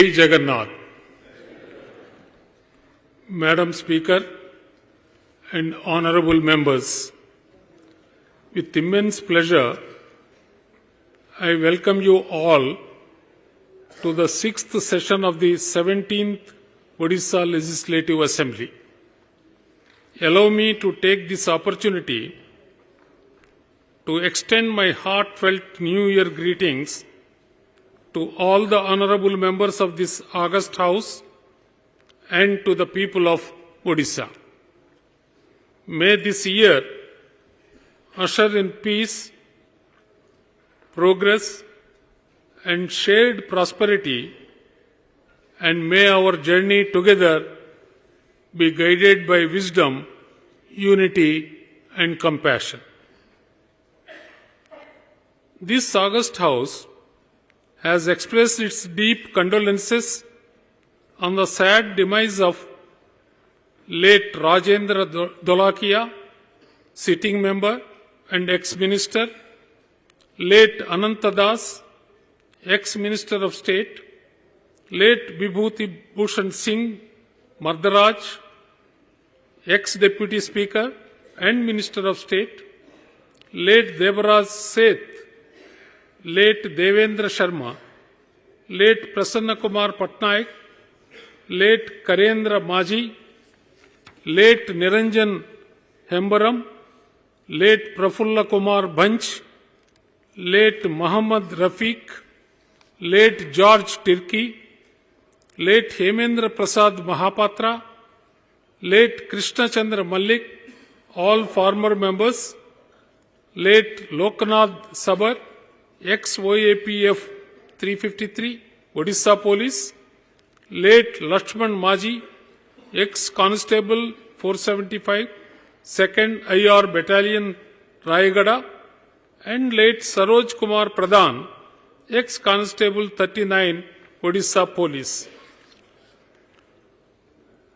Jagannath. Madam Speaker and honorable members, with immense pleasure, I welcome you all to the 6th session of the 17th Odisha Legislative Assembly. Allow me to take this opportunity to extend my heartfelt New Year greetings to all the honorable members of this august House and to the people of Odisha. May this year usher in peace, progress, and shared prosperity, and may our journey together be guided by wisdom, unity, and compassion. This august House has expressed its deep condolences on the sad demise of late Rajendra Dolakia, sitting member and ex-minister, late Ananta Das, ex-minister of state, late Vibhuti Bhushan Singh Mardaraj, ex-deputy speaker and minister of state, late Devaraj Seth, late Devendra Sharma, late Prasanna Kumar Patnaik, late Karendra Maji, late Niranjan Hembaram, late Prafulla Kumar Banch, late Muhammad Rafiq, late George Tirki, late Hemendra Prasad Mahapatra, late Krishna Chandra Malik, all former members, late Loknath Sabar, ex-OAPF 353, Odisha Police, late Lakshman Maji, ex-Constable 475, 2nd IR Battalion, Rayagada, and late Saroj Kumar Pradhan, ex-Constable 39, Odisha Police.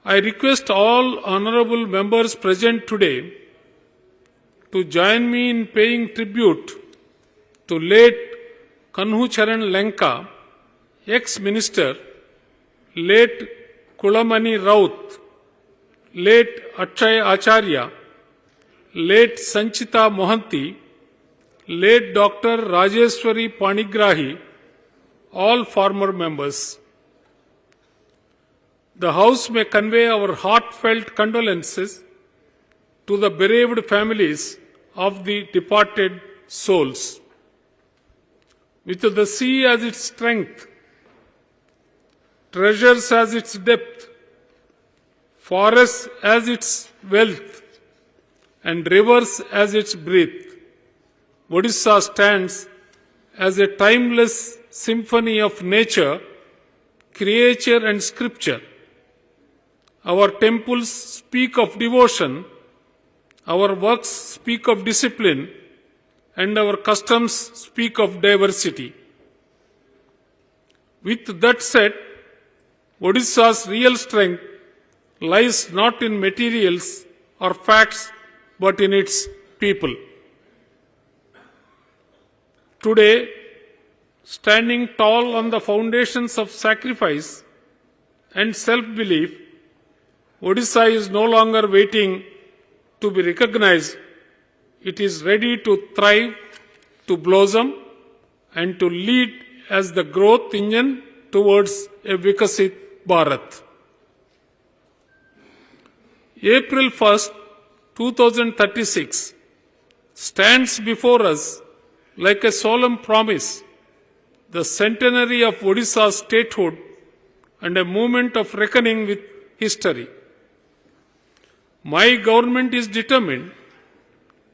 I request all honorable members present today to join me in paying tribute to late Kanhu Charan Lenka, ex-minister, late Kulamani Raut, late Akshay Acharya, late Sanchita Mohanty, late Dr. Rajeshwari Panigrahi, all former members. The House may convey our heartfelt condolences to the bereaved families of the departed souls. With the sea as its strength, treasures as its depth, forests as its wealth, and rivers as its breadth, Odisha stands as a timeless symphony of nature, creature, and scripture. Our temples speak of devotion, our works speak of discipline, and our customs speak of diversity. With that said, Odisha's real strength lies not in materials or facts, but in its people. Today, standing tall on the foundations of sacrifice and self-belief, Odisha is no longer waiting to be recognized. It is ready to thrive, to blossom, and to lead as the growth engine towards a Vikasit Bharat. April 1st, 2036 stands before us like a solemn promise, the centenary of Odisha's statehood and a moment of reckoning with history. My government is determined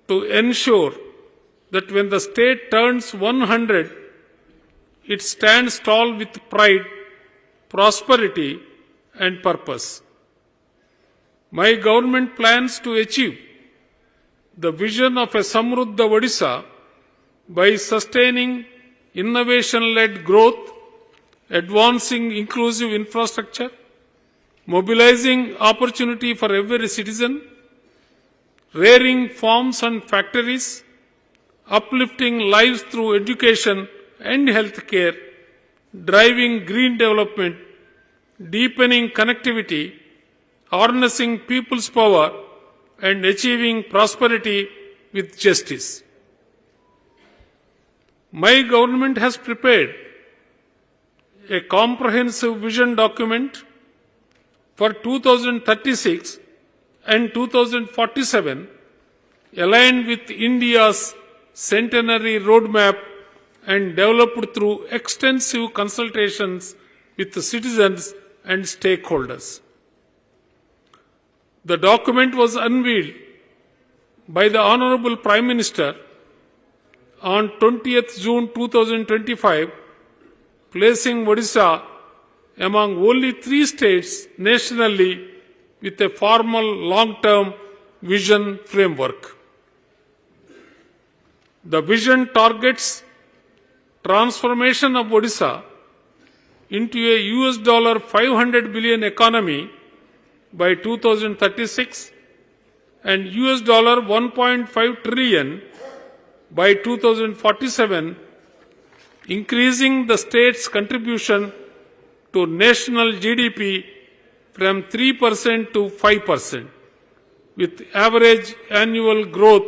to ensure that when the state turns 100, it stands tall with pride, prosperity, and purpose. My government plans to achieve the vision of a Samruddha Odisha by sustaining innovation-led growth, advancing inclusive infrastructure, mobilizing opportunity for every citizen, rearing farms and factories, uplifting lives through education and health care, driving green development, deepening connectivity, harnessing people's power, and achieving prosperity with justice. My government has prepared a comprehensive vision document for 2036 and 2047 aligned with India's centenary roadmap and developed through extensive consultations with the citizens and stakeholders. The document was unveiled by the Honorable Prime Minister on 20th June 2025, placing Odisha among only 3 states nationally with a formal long-term vision framework. The vision targets transformation of Odisha into a $500 billion economy by 2036 and $1.5 trillion by 2047, increasing the state's contribution to national GDP from 3% to 5%, with average annual growth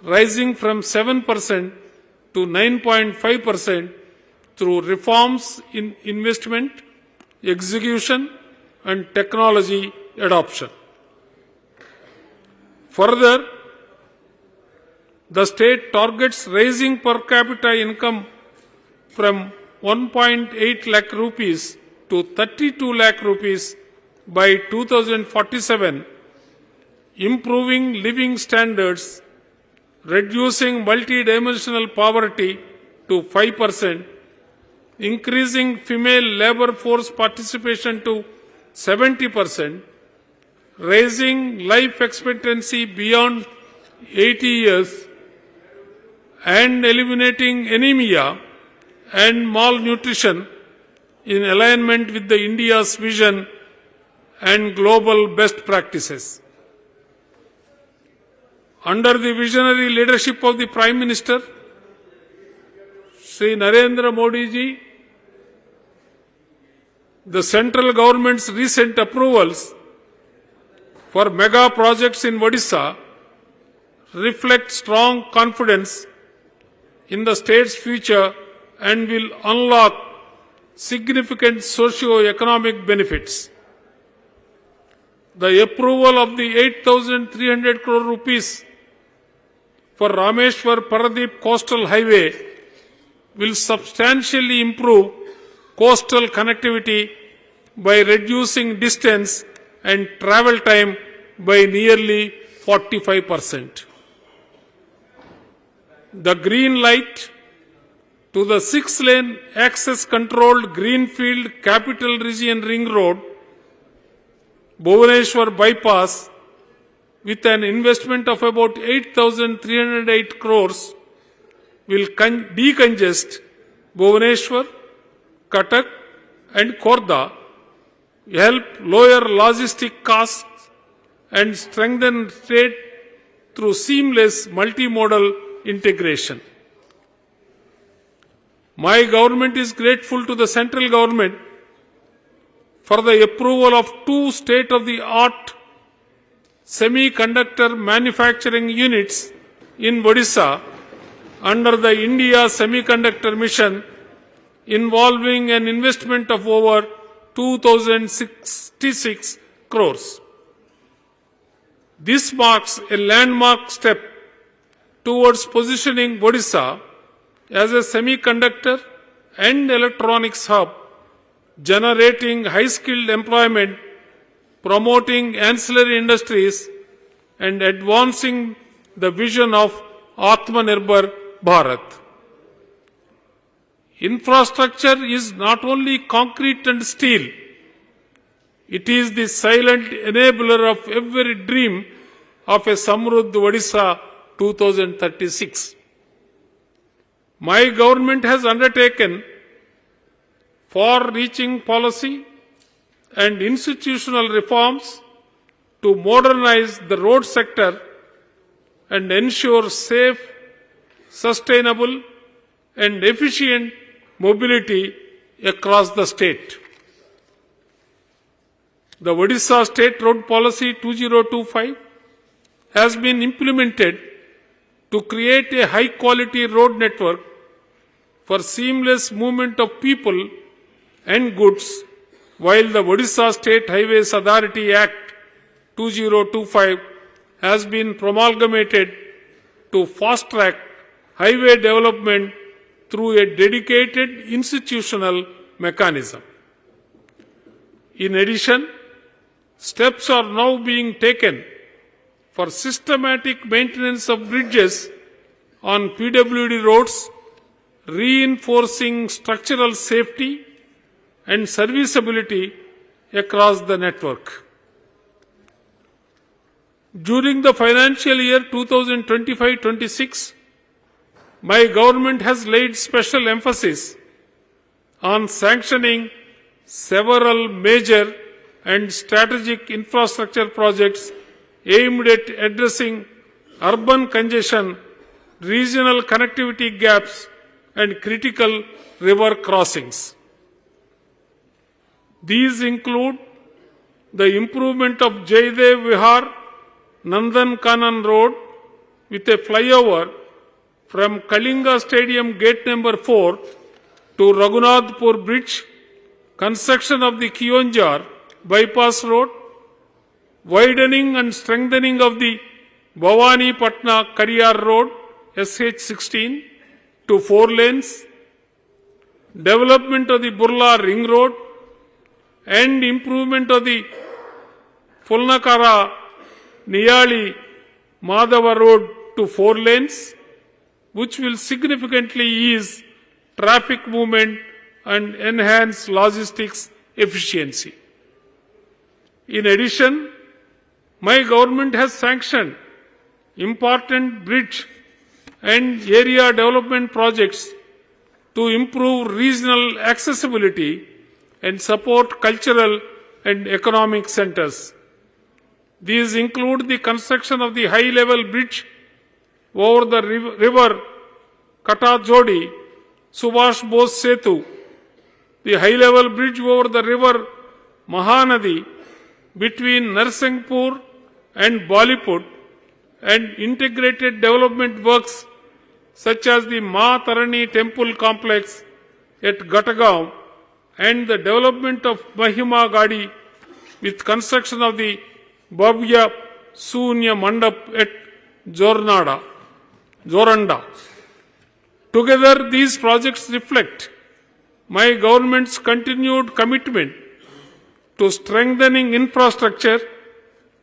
rising from 7% to 9.5% through reforms in investment, execution, and technology adoption. Further, the state targets raising per capita income from 1.8 lakh rupees to 32 lakh rupees by 2047, improving living standards, reducing multidimensional poverty to 5%, increasing female labor force participation to 70%, raising life expectancy beyond 80 years, and eliminating anemia and malnutrition in alignment with the India's vision and global best practices. Under the visionary leadership of the Prime Minister, Shri Narendra Modi ji, the central government's recent approvals for mega projects in Odisha reflect strong confidence in the state's future and will unlock significant socio-economic benefits. The approval of the 8,300 crore rupees for Rameshwar Paradip Coastal Highway will substantially improve coastal connectivity by reducing distance and travel time by nearly 45%. The green light to the 6-lane access-controlled Greenfield Capital Region Ring Road, Bhubaneswar Bypass, with an investment of about 8,308 crores, will decongest Bhubaneswar, Cuttack and Khordha, help lower logistic costs and strengthen trade through seamless multimodal integration. My government is grateful to the central government for the approval of 2 state-of-the-art semiconductor manufacturing units in Odisha under the India Semiconductor Mission, involving an investment of over 2,066 crores. This marks a landmark step towards positioning Odisha as a semiconductor and electronics hub, generating high-skilled employment, promoting ancillary industries, and advancing the vision of Atmanirbhar Bharat. Infrastructure is not only concrete and steel, it is the silent enabler of every dream of a Samruddh Odisha 2036. My government has undertaken far-reaching policy and institutional reforms to modernize the road sector and ensure safe, sustainable and efficient mobility across the state. The Odisha State Road Policy 2025 has been implemented to create a high-quality road network for seamless movement of people and goods, while the Odisha State Highways Authority Act 2025 has been promulgated to fast-track highway development through a dedicated institutional mechanism. In addition, steps are now being taken for systematic maintenance of bridges on PWD roads, reinforcing structural safety and serviceability across the network. During the financial year 2025-26, my government has laid special emphasis on sanctioning several major and strategic infrastructure projects aimed at addressing urban congestion, regional connectivity gaps, and critical river crossings. These include the improvement of Jaidev Vihar Nandan Kanan Road with a flyover from Kalinga Stadium Gate number 4 to Raghunathpur Bridge, construction of the Kionjar Bypass Road, widening and strengthening of the Bhavani Patna Kariyar Road SH16 to 4 lanes, development of the Burla Ring Road, and improvement of the Fulnakara Niyali Madhava Road to 4 lanes, which will significantly ease traffic movement and enhance logistics efficiency. In addition, my government has sanctioned important bridge and area development projects to improve regional accessibility and support cultural and economic centers. These include the construction of the high-level bridge over the river Katajodi, Subhash Bose Setu, the high-level bridge over the river Mahanadi between Narsinghpur and Bollywood, and integrated development works such as the Ma Tarani Temple Complex at Gatagaon and the development of Mahima Gadi with construction of the Bhavya Sunya Mandap at Joranda. Together, these projects reflect my government's continued commitment to strengthening infrastructure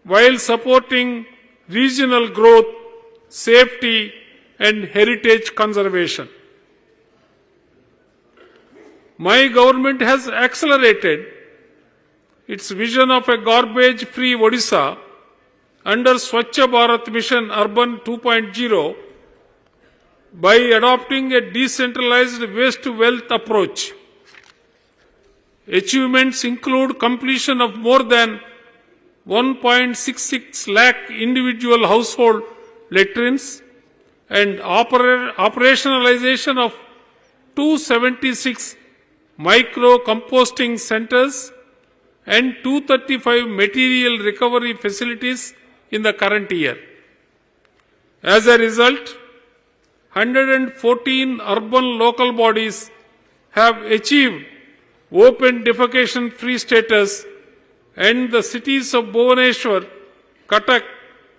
while supporting regional growth, safety, and heritage conservation. My government has accelerated its vision of a garbage-free Odisha under Swachh Bharat Mission Urban 2.0 by adopting a decentralized waste-to-wealth approach. Achievements include completion of more than 1.66 lakh individual household latrines and operationalization of 276 micro-composting centers and 235 material recovery facilities in the current year. As a result, 114 urban local bodies have achieved open defecation-free status, and the cities of Bhubaneswar, Cuttack,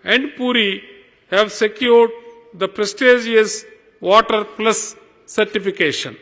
and Puri have secured the prestigious Water Plus certification.